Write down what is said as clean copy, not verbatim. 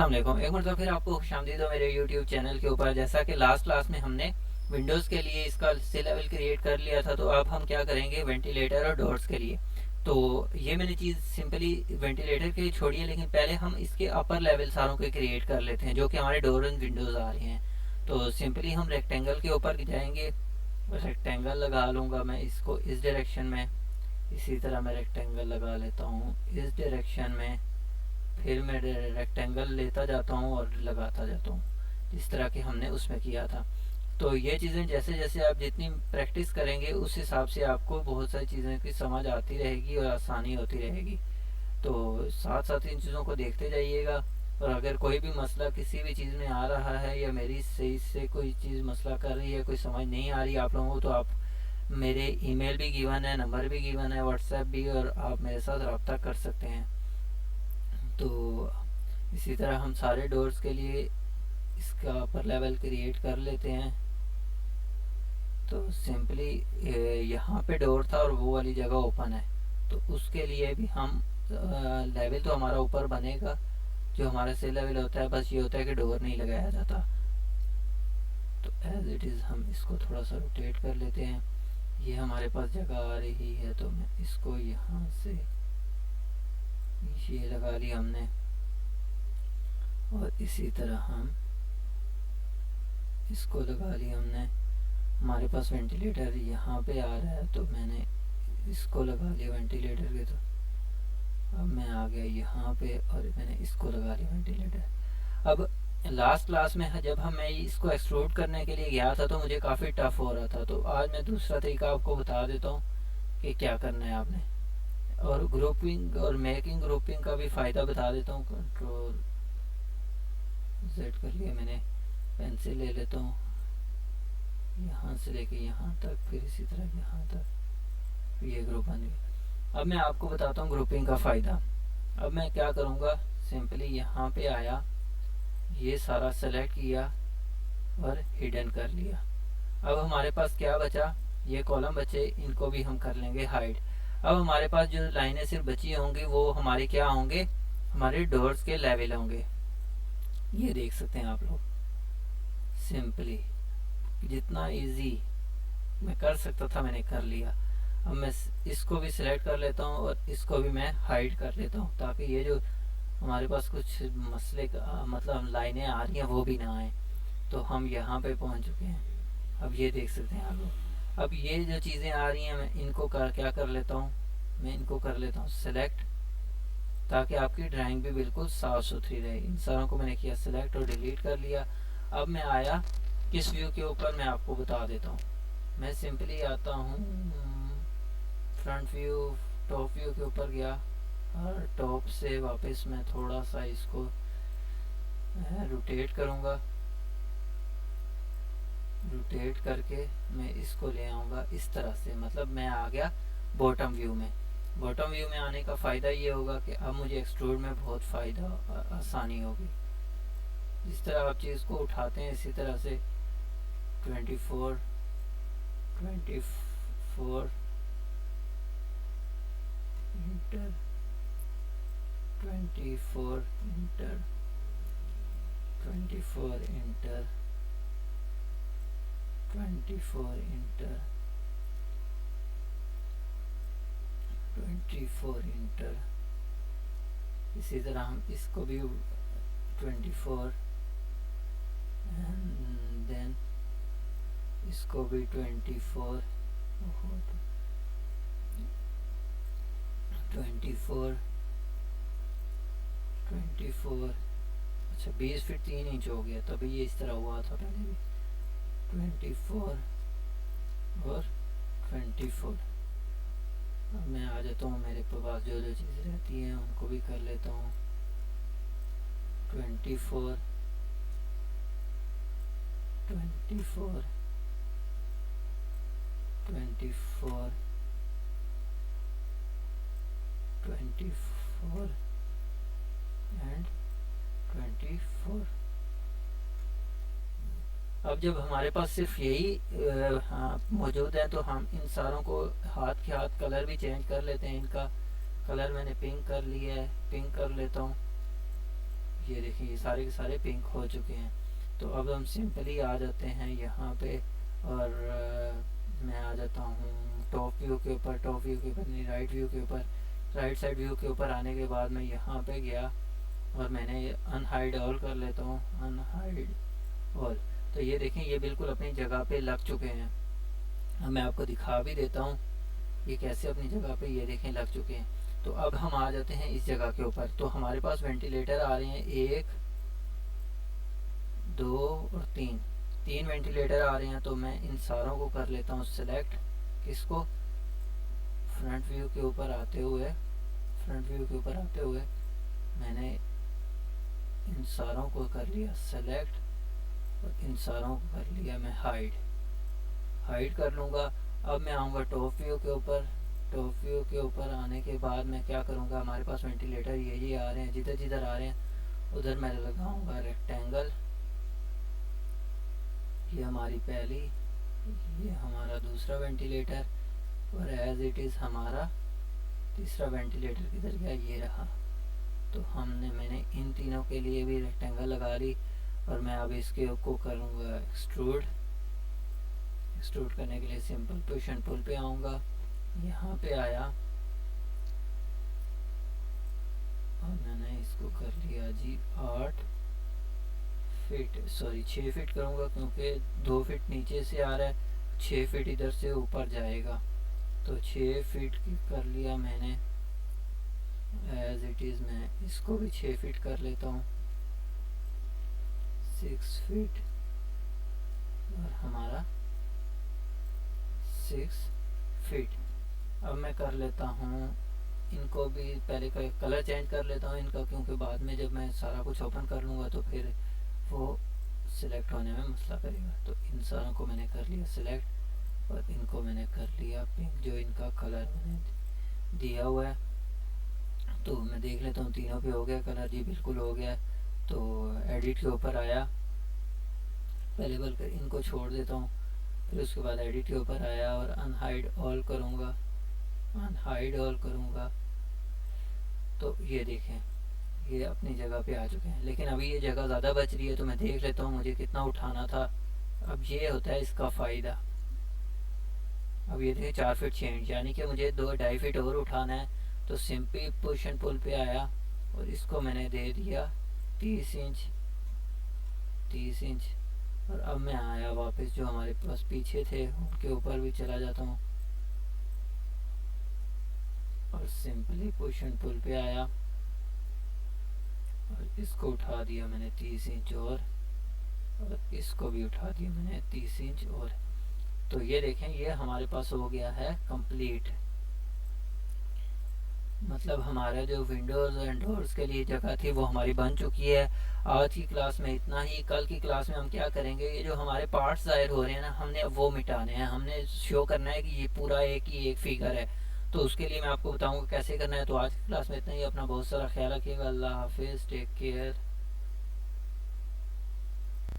अस्सलाम वालेकुम। एक मरतबा फिर आपको खुशामदीद हो मेरे यूट्यूब चैनल के ऊपर। जैसा कि लास्ट क्लास में हमने विंडोज़ के लिए इसका सी लेवल क्रिएट कर लिया था, तो अब हम क्या करेंगे वेंटिलेटर और डोर्स के लिए। तो ये मैंने चीज़ सिंपली वेंटिलेटर के लिए छोड़ी है, लेकिन पहले हम इसके अपर लेवल सारों के क्रिएट कर लेते हैं जो कि हमारे डोर एंड विंडोज़ आ रहे हैं। तो सिंपली हम रेक्टेंगल के ऊपर जाएंगे, रेक्टेंगल लगा लूँगा मैं इसको इस डायरेक्शन में। इसी तरह मैं रेक्टेंगल लगा लेता हूँ इस डायरेक्शन में। फिर मैं रेक्टेंगल लेता जाता हूँ और लगाता जाता हूँ, जिस तरह कि हमने उसमें किया था। तो ये चीज़ें जैसे जैसे आप जितनी प्रैक्टिस करेंगे उस हिसाब से आपको बहुत सारी चीज़ें की समझ आती रहेगी और आसानी होती रहेगी। तो साथ साथ इन चीज़ों को देखते जाइएगा। और अगर कोई भी मसला किसी भी चीज़ में आ रहा है या मेरी सही से कोई चीज़ मसला कर रही है, कोई समझ नहीं आ रही आप लोगों को, तो आप मेरे ईमेल भी गिवन है, नंबर भी गिवन है, व्हाट्सएप भी, और आप मेरे साथ रब्ता कर सकते हैं। तो इसी तरह हम सारे डोर्स के लिए इसका अपर लेवल क्रिएट कर लेते हैं। तो सिंपली यहाँ पे डोर था और वो वाली जगह ओपन है, तो उसके लिए भी हम लेवल तो हमारा ऊपर बनेगा जो हमारा से लेवल होता है। बस ये होता है कि डोर नहीं लगाया जाता। तो एज इट इज़ हम इसको थोड़ा सा रोटेट कर लेते हैं। ये हमारे पास जगह आ रही है, तो मैं इसको यहाँ से ये लगा लिया हमने। और इसी तरह हम इसको लगा लिया हमने। हमारे पास वेंटिलेटर यहाँ पे आ रहा है, तो मैंने इसको लगा लिया वेंटिलेटर के। तो अब मैं आ गया यहाँ पे और मैंने इसको लगा लिया वेंटिलेटर। अब लास्ट क्लास में जब मैं इसको एक्सट्रूड करने के लिए गया था तो मुझे काफ़ी टफ हो रहा था। तो आज मैं दूसरा तरीका आपको बता देता हूँ कि क्या करना है आपने, और ग्रुपिंग और मेकिंग ग्रुपिंग का भी फ़ायदा बता देता हूँ। कंट्रोल Z कर लिया मैंने, पेंसिल ले लेता हूँ यहाँ से लेके यहाँ तक, फिर इसी तरह यहाँ तक, ये ग्रुप बन गया। अब मैं आपको बताता हूँ ग्रुपिंग का फ़ायदा। अब मैं क्या करूँगा, सिंपली यहाँ पे आया, ये सारा सेलेक्ट किया और हिडन कर लिया। अब हमारे पास क्या बचा, ये कॉलम बचे, इनको भी हम कर लेंगे हाइड। अब हमारे पास जो लाइनें सिर्फ बची होंगी वो हमारे क्या होंगे, हमारे डोर्स के लेवल होंगे। ये देख सकते हैं आप लोग, सिंपली जितना इजी मैं कर सकता था मैंने कर लिया। अब मैं इसको भी सिलेक्ट कर लेता हूँ और इसको भी मैं हाइड कर लेता हूँ, ताकि ये जो हमारे पास कुछ मसले का मतलब लाइनें आ रही हैं वो भी ना आए। तो हम यहाँ पे पहुँच चुके हैं। अब ये देख सकते हैं आप लोग। अब ये जो चीज़ें आ रही हैं मैं इनको क्या कर लेता हूँ, मैं इनको कर लेता हूँ सिलेक्ट, ताकि आपकी ड्राइंग भी बिल्कुल साफ़ सुथरी रहे। इन सारों को मैंने किया सिलेक्ट और डिलीट कर लिया। अब मैं आया किस व्यू के ऊपर, मैं आपको बता देता हूँ। मैं सिंपली आता हूँ फ्रंट व्यू, टॉप व्यू के ऊपर गया और टॉप से वापस मैं थोड़ा सा इसको रोटेट करूँगा। रोटेट करके मैं इसको ले आऊँगा इस तरह से, मतलब मैं आ गया बॉटम व्यू में। बॉटम व्यू में आने का फ़ायदा ये होगा कि अब मुझे एक्सट्रूड में बहुत फ़ायदा आसानी होगी। जिस तरह आप चीज़ को उठाते हैं इसी तरह से 24 inter 24 inter 24 inter 24 inter 24 inter. इसी तरह हम इसको भी 24 एंड देन इसको भी 24 24। अच्छा 20 फिट 3 इंच हो गया, तभी ये इस तरह हुआ था पहले भी। 24 और 24। अब मैं आ जाता हूँ, मेरे पास जो जो चीज़ें रहती हैं उनको भी कर लेता हूँ। 24 24 24 24 एंड 24। अब जब हमारे पास सिर्फ यही मौजूद है तो हम इन सारों को हाथ के हाथ कलर भी चेंज कर लेते हैं। इनका कलर मैंने पिंक कर लिया है, पिंक कर लेता हूँ। ये देखिए ये सारे के सारे पिंक हो चुके हैं। तो अब हम सिंपली आ जाते हैं यहाँ पे और मैं आ जाता हूँ टॉप व्यू के ऊपर, टॉप व्यू के ऊपर नहीं, राइट व्यू के ऊपर। राइट साइड व्यू के ऊपर आने के बाद मैं यहाँ पे गया और मैंने अनहाइड ऑल कर लेता हूँ, अनहाइड ऑल। तो ये देखें ये बिल्कुल अपनी जगह पे लग चुके हैं। अब मैं आपको दिखा भी देता हूँ ये कैसे अपनी जगह पे, ये देखें लग चुके हैं। तो अब हम आ जाते हैं इस जगह के ऊपर। तो हमारे पास वेंटिलेटर आ रहे हैं 1 2 और 3 वेंटिलेटर आ रहे हैं। तो मैं इन सारों को कर लेता हूँ सेलेक्ट, किसको, फ्रंट व्यू के ऊपर आते हुए, फ्रंट व्यू के ऊपर आते हुए मैंने इन सारों को कर लिया सेलेक्ट और इन सारों को कर लिया मैं हाइड कर लूँगा। अब मैं आऊँगा टॉप व्यू के ऊपर। टॉप व्यू के ऊपर आने के बाद मैं क्या करूँगा, हमारे पास वेंटिलेटर ये आ रहे हैं, जिधर जिधर आ रहे हैं उधर मैं लगाऊँगा रेक्टेंगल। ये हमारी पहली, ये हमारा दूसरा वेंटिलेटर और एज इट इज़ हमारा तीसरा वेंटिलेटर किधर गया, ये रहा। तो मैंने इन तीनों के लिए भी रेक्टेंगल लगा ली और मैं अब इसके को करूँगा एक्सट्रूड। एक्सट्रूड करने के लिए सिंपल पुश एंड पुल पे आऊँगा, यहाँ पे आया और मैंने इसको कर लिया जी 8 फीट, सॉरी 6 फीट करूँगा क्योंकि 2 फीट नीचे से आ रहा है, 6 फीट इधर से ऊपर जाएगा। तो 6 फीट की कर लिया मैंने एज इट इज़। मैं इसको भी 6 फीट कर लेता हूँ, 6 फीट और हमारा 6 फीट। अब मैं कर लेता हूँ इनको भी, पहले का कलर चेंज कर लेता हूँ इनका, क्योंकि बाद में जब मैं सारा कुछ ओपन कर लूँगा तो फिर वो सिलेक्ट होने में मसला करेगा। तो इन सारों को मैंने कर लिया सिलेक्ट और इनको मैंने कर लिया पिंक, जो इनका कलर मैंने दिया हुआ है। तो मैं देख लेता हूँ तीनों पे हो गया कलर, जी बिल्कुल हो गया। तो एडिट के ऊपर आया, पहले बल्कि इनको छोड़ देता हूँ, फिर उसके बाद एडिट के ऊपर आया और अनहाइड ऑल करूँगा, अनहाइड ऑल करूँगा। तो ये देखें ये अपनी जगह पे आ चुके हैं, लेकिन अभी ये जगह ज़्यादा बच रही है तो मैं देख लेता हूँ मुझे कितना उठाना था। अब ये होता है इसका फ़ायदा। अब ये देखें 4 फीट चेंज, यानी कि मुझे 2-2.5 फीट और उठाना है। तो सिंपली पुश एंड पुल पे आया और इसको मैंने दे दिया 30 इंच, 30 इंच। और अब मैं आया वापस जो हमारे पास पीछे थे उनके ऊपर भी चला जाता हूँ और सिंपली पुश एंड पुल पे आया और इसको उठा दिया मैंने 30 इंच और इसको भी उठा दिया मैंने 30 इंच और। तो ये देखें ये हमारे पास हो गया है कंप्लीट। मतलब हमारा जो विंडोज़ एंड डोर्स के लिए जगह थी वो हमारी बन चुकी है। आज की क्लास में इतना ही। कल की क्लास में हम क्या करेंगे, ये जो हमारे पार्ट्स ज़ाहिर हो रहे हैं ना, हमने वो मिटाने हैं। हमने शो करना है कि ये पूरा एक ही एक फिगर है। तो उसके लिए मैं आपको बताऊंगा कैसे करना है। तो आज की क्लास में इतना ही। अपना बहुत सारा ख्याल रखिएगा। अल्लाह हाफिज़, टेक केयर।